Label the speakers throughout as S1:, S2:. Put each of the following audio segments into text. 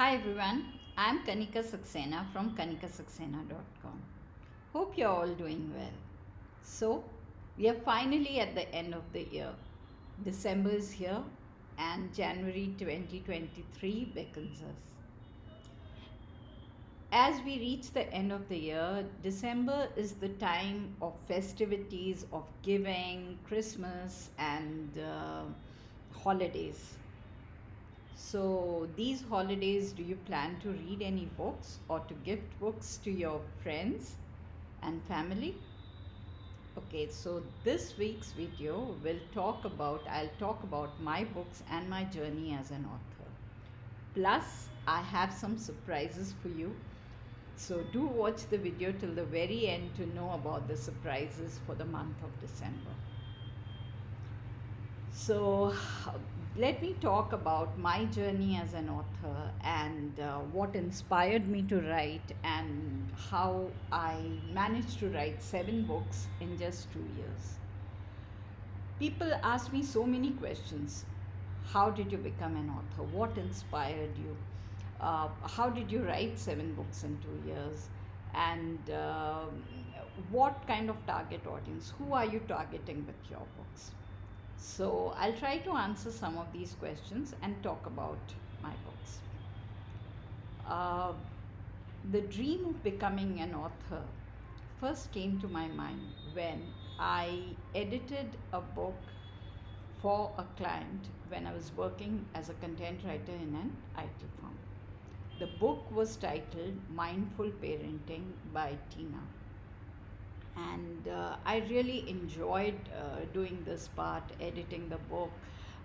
S1: Hi everyone, I'm Kanika Saxena from kanikasaxena.com. Hope you're all doing well. So, we are finally at the end of the year. December is here and January 2023 beckons us. As we reach the end of the year, December is the time of festivities, of giving, Christmas, and holidays. So, these holidays, do you plan to read any books or to gift books to your friends and family? Okay, so this week's video I'll talk about my books and my journey as an author. Plus, I have some surprises for you. So, do watch the video till the very end to know about the surprises for the month of December. So, let me talk about my journey as an author and what inspired me to write and how I managed to write 7 books in just 2 years. People ask me so many questions. How did you become an author? What inspired you? How did you write 7 books in 2 years? And what kind of target audience? Who are you targeting with your books? So, I'll try to answer some of these questions and talk about my books. Uh, the dream of becoming an author first came to my mind when I edited a book for a client when I was working as a content writer in an IT firm. The book was titled Mindful Parenting by Tina. And I really enjoyed doing this part, editing the book.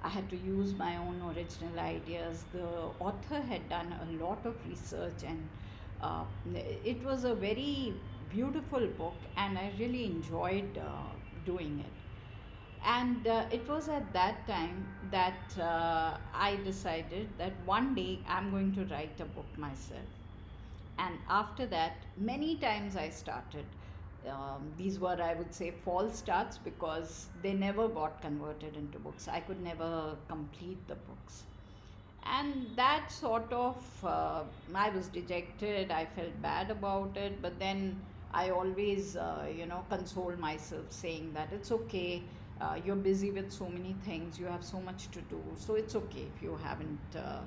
S1: I had to use my own original ideas. The author had done a lot of research, and uh, it was a very beautiful book, and I really enjoyed doing it. And it was at that time that I decided that one day I'm going to write a book myself. And after that, many times I started. These were, I would say, false starts because they never got converted into books. I could never complete the books. And that sort of, I was dejected, I felt bad about it, but then I always, console myself saying that it's okay. You're busy with so many things, you have so much to do, so it's okay if you haven't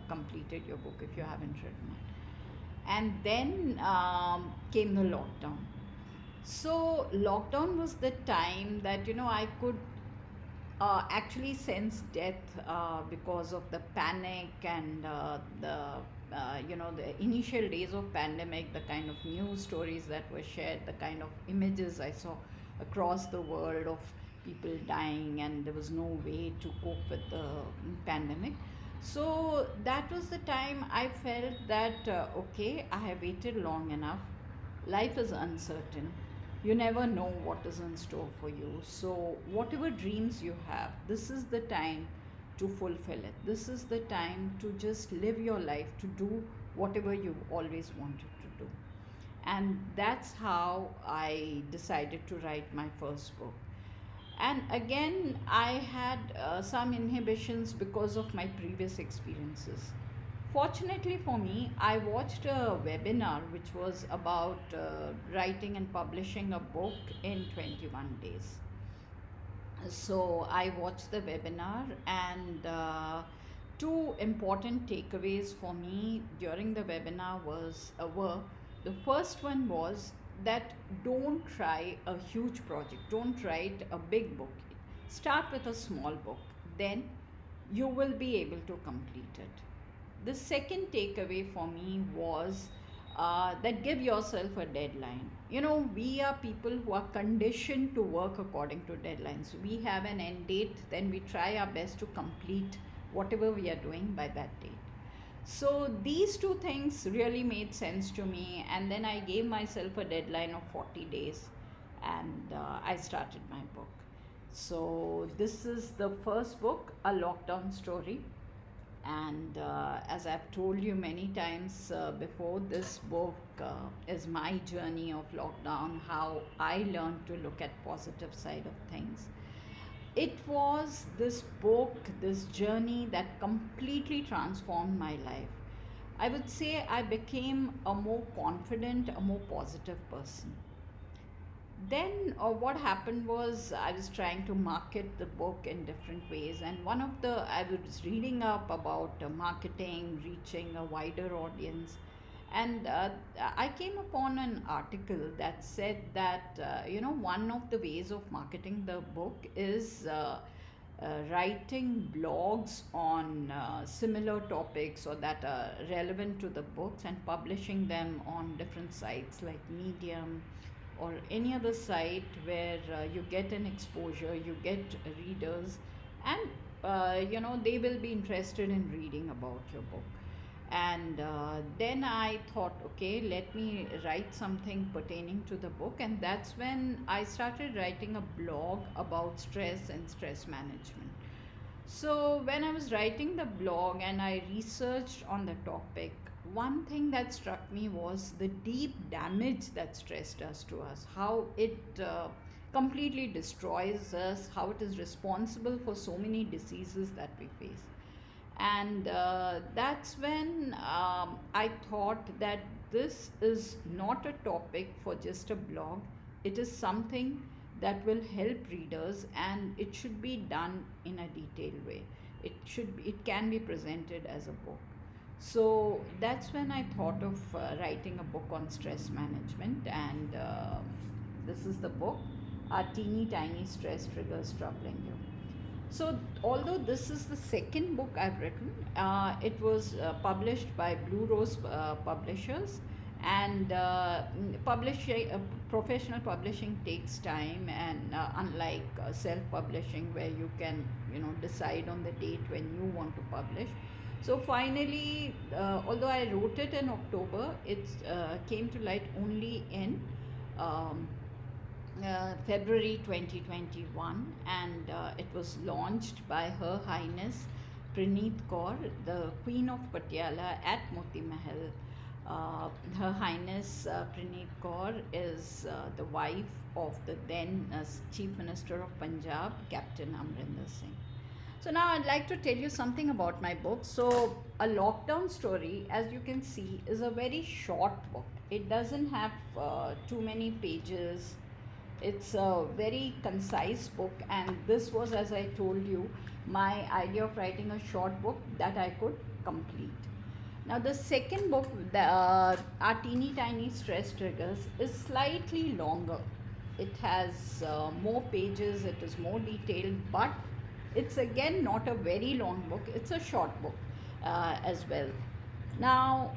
S1: completed your book, if you haven't written it. And then came the lockdown. So lockdown was the time that I could actually sense death because of the panic and the initial days of pandemic, the kind of news stories that were shared, the kind of images I saw across the world of people dying, and there was no way to cope with the pandemic. So that was the time I felt that okay, I have waited long enough. Life is uncertain. You never know what is in store for you. So, whatever dreams you have, this is the time to fulfill it. This is the time to just live your life, to do whatever you've always wanted to do. And that's how I decided to write my first book. And again, I had some inhibitions because of my previous experiences. Fortunately for me, I watched a webinar which was about writing and publishing a book in 21 days. So I watched the webinar, and two important takeaways for me during the webinar were, the first one was that don't try a huge project, don't write a big book. Start with a small book, then you will be able to complete it. The second takeaway for me was that give yourself a deadline. We are people who are conditioned to work according to deadlines. We have an end date, then we try our best to complete whatever we are doing by that date. So these two things really made sense to me, and then I gave myself a deadline of 40 days, and I started my book. So this is the first book, A Lockdown Story. And as I've told you many times before, this book is my journey of lockdown, how I learned to look at positive side of things. It was this book, this journey that completely transformed my life. I would say I became a more confident, a more positive person. Then what happened was I was trying to market the book in different ways, and one of the I was reading up about marketing, reaching a wider audience, and I came upon an article that said that one of the ways of marketing the book is writing blogs on similar topics or that are relevant to the books and publishing them on different sites like Medium or any other site where you get an exposure, you get readers, and they will be interested in reading about your book. And then I thought, okay, let me write something pertaining to the book, and that's when I started writing a blog about stress and stress management. So, when I was writing the blog and I researched on the topic, one thing that struck me was the deep damage that stress does to us, how it completely destroys us, how it is responsible for so many diseases that we face. And that's when I thought that this is not a topic for just a blog, it is something that will help readers, and it should be done in a detailed way. It can be presented as a book. So that's when I thought of writing a book on stress management, and this is the book, Are Teeny Tiny Stress Triggers Troubling You? So, although this is the second book I've written, it was published by Blue Rose Publishers, and professional publishing takes time, and unlike self-publishing, where you can decide on the date when you want to publish. So finally, although I wrote it in October, it came to light only in um, February 2021, and it was launched by Her Highness Praneeth Kaur, the Queen of Patiala at Moti Mahal. Her Highness Praneeth Kaur is the wife of the then Chief Minister of Punjab, Captain Amrinder Singh. So now I'd like to tell you something about my book. So A Lockdown Story, as you can see, is a very short book. It doesn't have too many pages. It's a very concise book, and this was, as I told you, my idea of writing a short book that I could complete. Now, the second book, Our Teeny Tiny Stress Triggers, is slightly longer. It has more pages, it is more detailed, but it's again not a very long book, it's a short book as well. Now,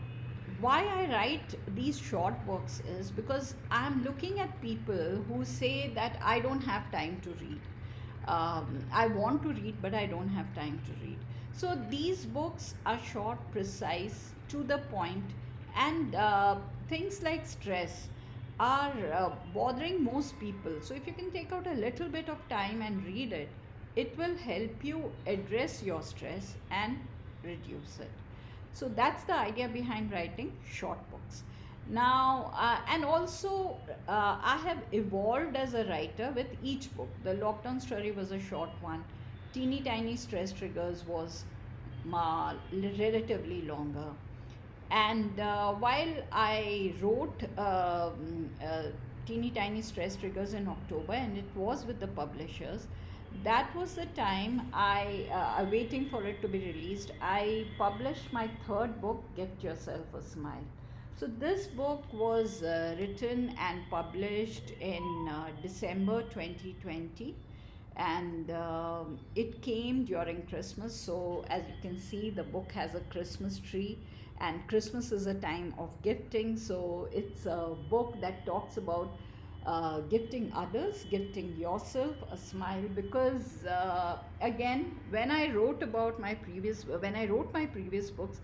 S1: why I write these short books is because I'm looking at people who say that I don't have time to read. I want to read, but I don't have time to read. So these books are short, precise, to the point, and things like stress are bothering most people. So if you can take out a little bit of time and read it, it will help you address your stress and reduce it. So that's the idea behind writing short books. Now, and also, I have evolved as a writer with each book. The Lockdown Story was a short one. Teeny Tiny Stress Triggers was relatively longer. And while I wrote Teeny Tiny Stress Triggers in October, and it was with the publishers, that was the time waiting for it to be released, I published my third book, Get Yourself a Smile. So this book was written and published in December 2020, and it came during Christmas. So as you can see, the book has a Christmas tree, and Christmas is a time of gifting. So it's a book that talks about gifting others, gifting yourself a smile, because again, when I wrote my previous books,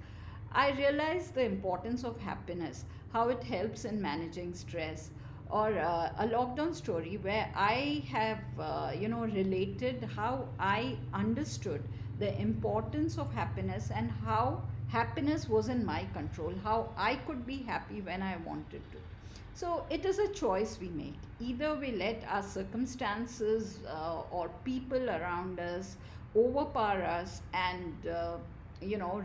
S1: I realized the importance of happiness, how it helps in managing stress. Or A Lockdown Story, where I have related how I understood the importance of happiness and how happiness was in my control, how I could be happy when I wanted to. So it is a choice we make. Either we let our circumstances or people around us overpower us and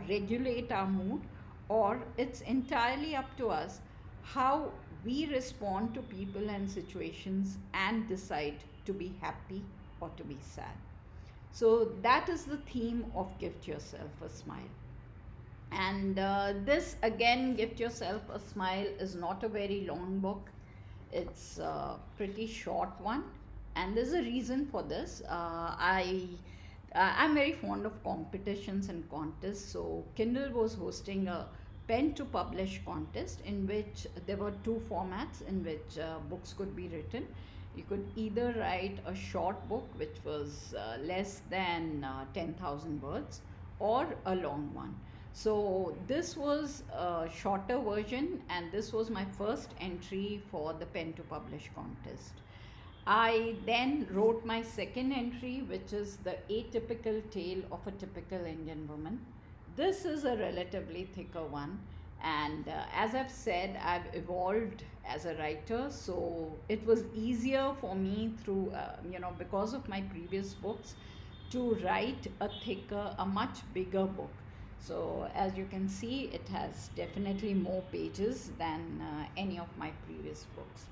S1: regulate our mood, or it's entirely up to us how we respond to people and situations and decide to be happy or to be sad. So that is the theme of Gift Yourself a Smile. And this again, Gift Yourself a Smile, is not a very long book. It's a pretty short one, and there's a reason for this. I'm very fond of competitions and contests. So Kindle was hosting a pen to publish contest in which there were two formats in which books could be written. You could either write a short book which was less than 10,000 words, or a long one. So this was a shorter version, and this was my first entry for the pen to publish contest. I then wrote my second entry, which is the Atypical Tale of a Typical Indian Woman. This is a relatively thicker one, and as I've said, I've evolved as a writer, so it was easier for me through, because of my previous books, to write a thicker, a much bigger book. So, as you can see, it has definitely more pages than any of my previous books.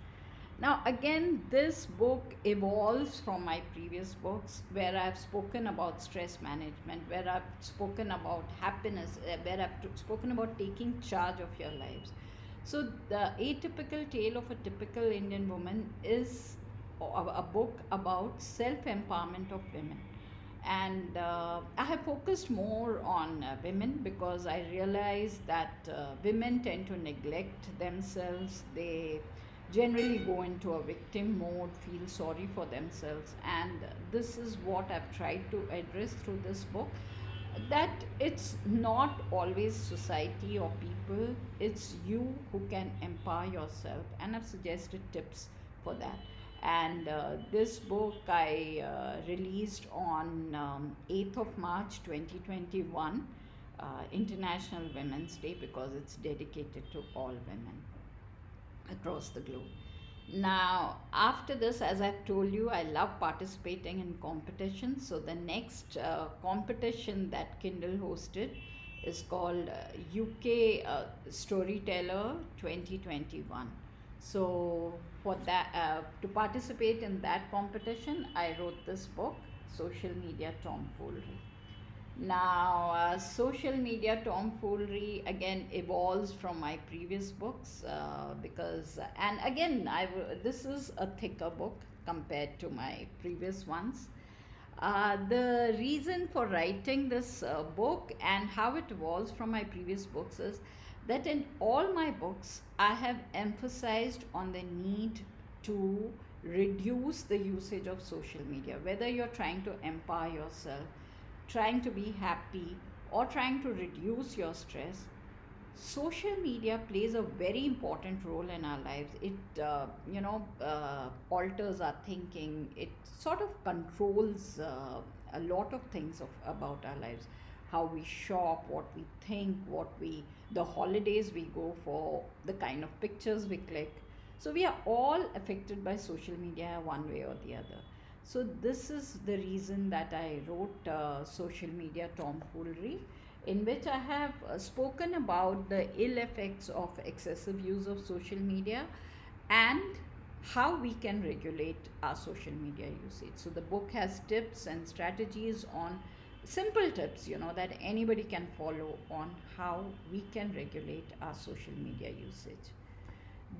S1: Now, again, this book evolves from my previous books where I've spoken about stress management, where I've spoken about happiness, where I've spoken about taking charge of your lives. So, The Atypical Tale of a Typical Indian Woman is a book about self empowerment of women. And I have focused more on women because I realize that women tend to neglect themselves. They generally go into a victim mode, feel sorry for themselves, and this is what I've tried to address through this book, that it's not always society or people, it's you who can empower yourself, and I've suggested tips for that. And this book I released on 8th of March 2021, International Women's Day, because it's dedicated to all women across the globe. Now, after this, as I've told you, I love participating in competitions. So, the next competition that Kindle hosted is called UK Storyteller 2021. So, for that, to participate in that competition, I wrote this book, Social Media Tomfoolery. Now, social media tomfoolery again evolves from my previous books, and again, this is a thicker book compared to my previous ones. The reason for writing this book and how it evolves from my previous books is that in all my books, I have emphasized on the need to reduce the usage of social media, whether you're trying to empower yourself, trying to be happy, or trying to reduce your stress. Social media plays a very important role in our lives. It alters our thinking. It sort of controls a lot of things about our lives, how we shop, what we think, the holidays we go for, the kind of pictures we click. So we are all affected by social media one way or the other. So this is the reason that I wrote Social Media Tomfoolery, in which I have spoken about the ill effects of excessive use of social media and how we can regulate our social media usage. So the book has tips and strategies on simple tips, that anybody can follow on how we can regulate our social media usage.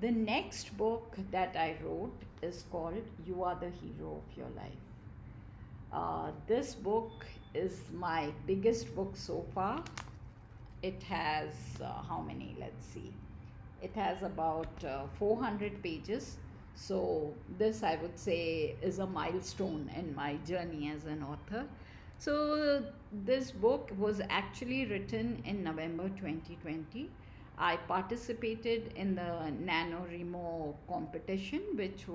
S1: The next book that I wrote is called You Are the Hero of Your Life. This book is my biggest book so far. It has how many? Let's see. It has about 400 pages. So, this I would say is a milestone in my journey as an author. So, this book was actually written in November 2020. I participated in the NaNoWriMo competition, which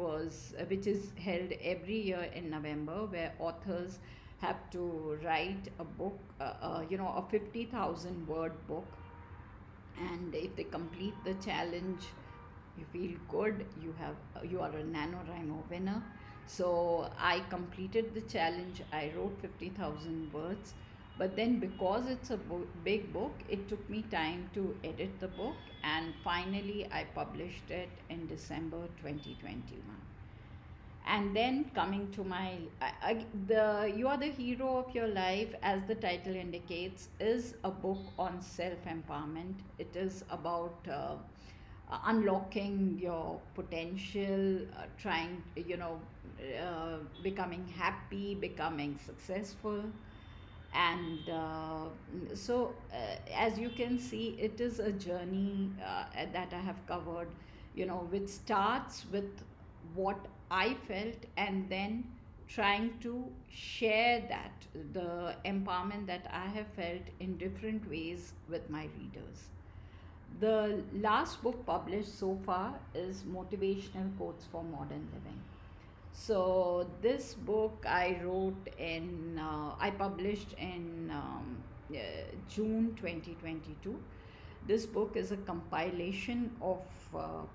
S1: is held every year in November, where authors have to write a book, a 50,000 word book, and if they complete the challenge, you feel good. You are a NaNoWriMo winner. So I completed the challenge. I wrote 50,000 words. But then, because it's a big book, it took me time to edit the book, and finally, I published it in December 2021. And then coming to my the You Are the Hero of Your Life, as the title indicates, is a book on self empowerment. It is about unlocking your potential, trying, becoming happy, becoming successful. And as you can see, it is a journey that I have covered, which starts with what I felt, and then trying to share that, the empowerment that I have felt in different ways with my readers. The last book published so far is Motivational Quotes for Modern Living. So this book I published in June 2022. This book is a compilation of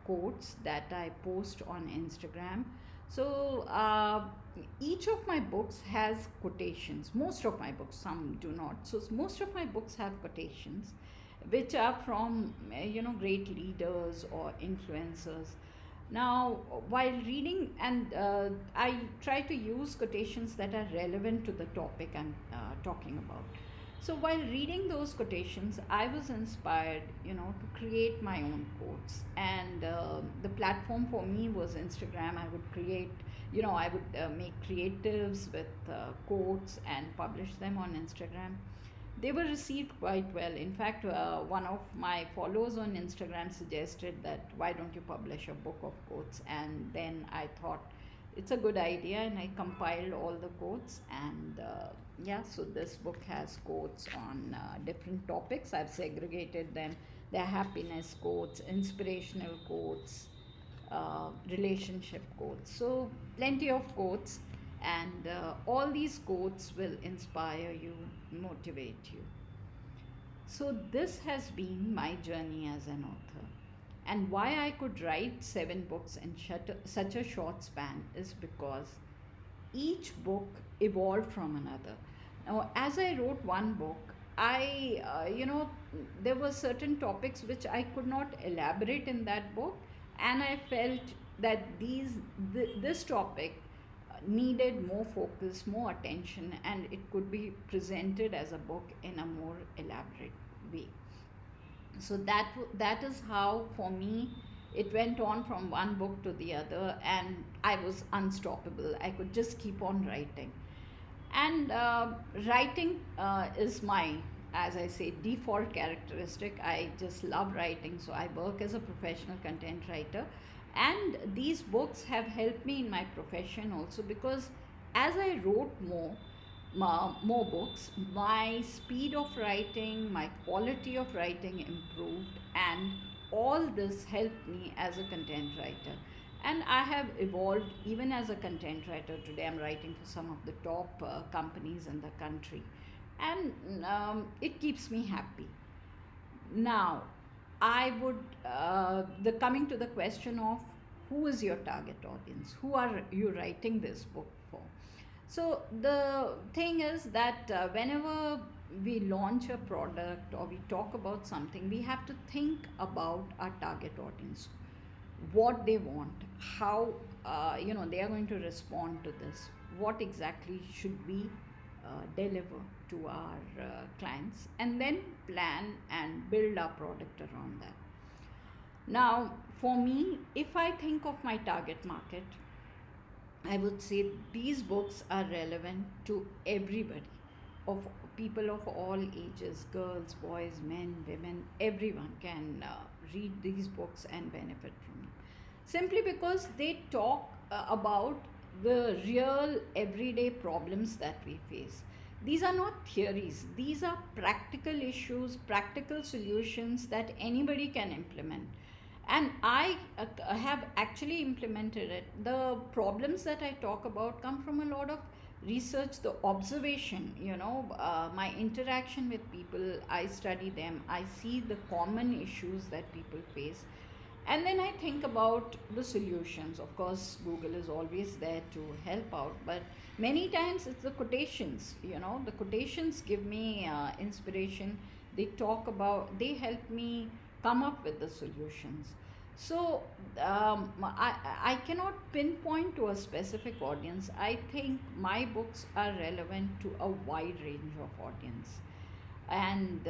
S1: quotes that I post on Instagram. So each of my books has quotations. Most of my books, some do not. So most of my books have quotations, which are from great leaders or influencers. Now, while reading, and I try to use quotations that are relevant to the topic I'm talking about. So, while reading those quotations, I was inspired, to create my own quotes. And the platform for me was Instagram. I would create, I would make creatives with quotes and publish them on Instagram. They were received quite well. In fact, one of my followers on Instagram suggested that why don't you publish a book of quotes? And then I thought it's a good idea, and I compiled all the quotes. And yeah, so this book has quotes on different topics. I've segregated them. They're happiness quotes, inspirational quotes, relationship quotes. So, plenty of quotes, and all these quotes will inspire you, motivate you. So, this has been my journey as an author. And why I could write 7 books in such a short span is because each book evolved from another. Now, as I wrote one book, there were certain topics which I could not elaborate in that book, and I felt that this topic needed more focus, more attention, and it could be presented as a book in a more elaborate way. So that is how, for me, it went on from one book to the other, and I was unstoppable. I could just keep on writing. And writing is my, as I say, default characteristic. I just love writing, so I work as a professional content writer. And these books have helped me in my profession also, because as I wrote more books, my speed of writing, my quality of writing improved, and all this helped me as a content writer. And I have evolved even as a content writer. Today I'm writing for some of the top companies in the country, and it keeps me happy. Now, I would, the coming to the question of who is your target audience? Who are you writing this book for? So the thing is that whenever we launch a product or we talk about something, we have to think about our target audience, what they want, how they are going to respond to this, what exactly should we deliver to our clients, and then plan and build our product around that. Now, for me, if I think of my target market, I would say these books are relevant to everybody, of people of all ages, girls, boys, men, women, everyone can read these books and benefit from them. Simply because they talk about the real everyday problems that we face. These are not theories, these are practical issues, practical solutions that anybody can implement. And I have actually implemented it. The problems that I talk about come from a lot of research, the observation, my interaction with people. I study them, I see the common issues that people face, And then I think about the solutions. Of course, Google is always there to help out, but many times it's the quotations. The quotations give me inspiration. They help me come up with the solutions. So I cannot pinpoint to a specific audience. I think my books are relevant to a wide range of audience. And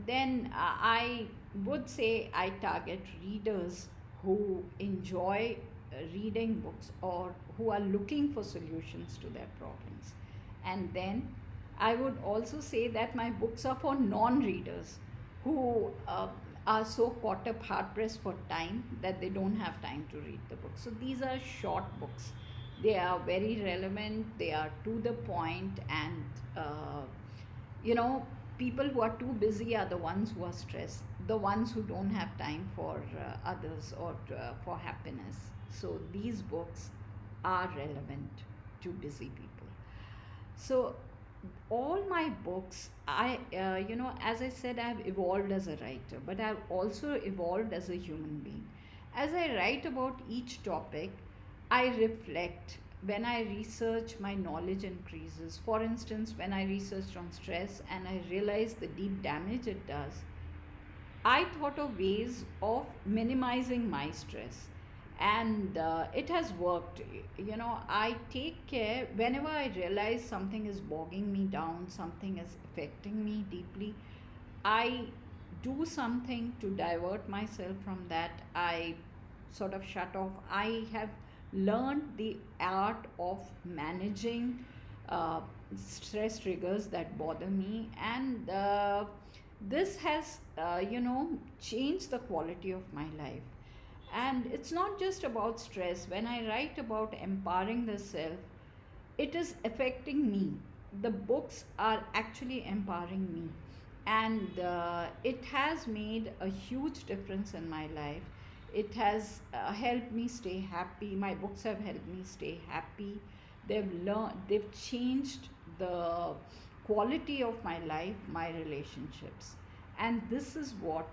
S1: then I would say I target readers who enjoy reading books or who are looking for solutions to their problems. And then I would also say that my books are for non readers who are so caught up, hard pressed for time that they don't have time to read the book. So these are short books. They are very relevant, they are to the point, and you know, people who are too busy are the ones who are stressed, the ones who don't have time for others or for happiness. So these books are relevant to busy people. So all my books, as I said, I've evolved as a writer, but I've also evolved as a human being. As I write about each topic, I reflect. When I research, my knowledge increases. For instance, when I researched on stress and I realized the deep damage it does, I thought of ways of minimizing my stress, and it has worked. I take care whenever I realize something is bogging me down, something is affecting me deeply. I do something to divert myself from that. I sort of shut off. I have learned the art of managing uh, stress triggers that bother me, and this has, changed the quality of my life. And it's not just about stress. When I write about empowering the self, it is affecting me. The books are actually empowering me, and it has made a huge difference in my life. It has helped me stay happy. My books have helped me stay happy. They've changed the quality of my life, my relationships. And this is what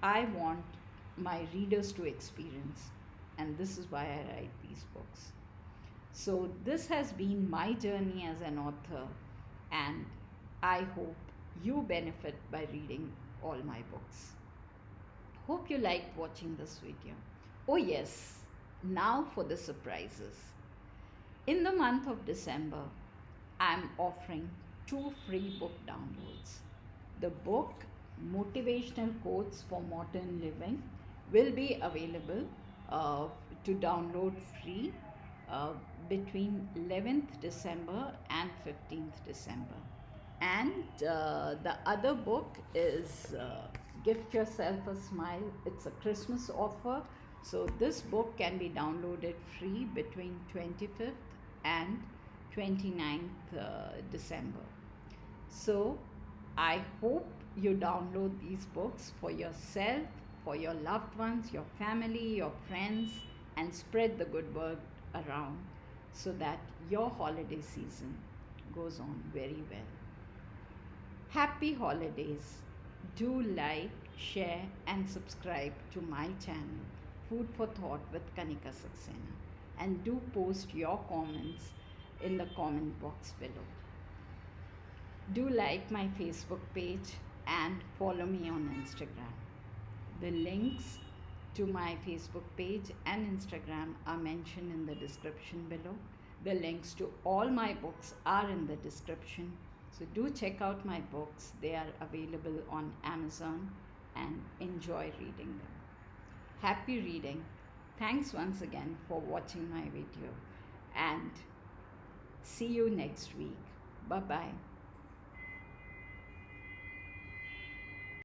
S1: I want my readers to experience. And this is why I write these books. So, this has been my journey as an author, and I hope you benefit by reading all my books. Hope you liked watching this video. Oh, yes, now for the surprises. In the month of December, I'm offering 2 free book downloads. The book Motivational Quotes for Modern Living will be available uh, to download free uh, between 11th December and 15th December. And the other book is Gift Yourself a Smile. It's a Christmas offer. So this book can be downloaded free between 25th and 29th December. So I hope you download these books for yourself, for your loved ones, your family, your friends, and spread the good word around so that your holiday season goes on very well. Happy holidays. Do like, share, and subscribe to my channel, Food for Thought with Kanika Saxena. And do post your comments in the comment box below. Do like my Facebook page and follow me on Instagram. The links to my Facebook page and Instagram are mentioned in the description below. The links to all my books are in the description. So do check out my books. They are available on Amazon, and enjoy reading them. Happy reading. Thanks once again for watching my video, and see you next week. Bye bye.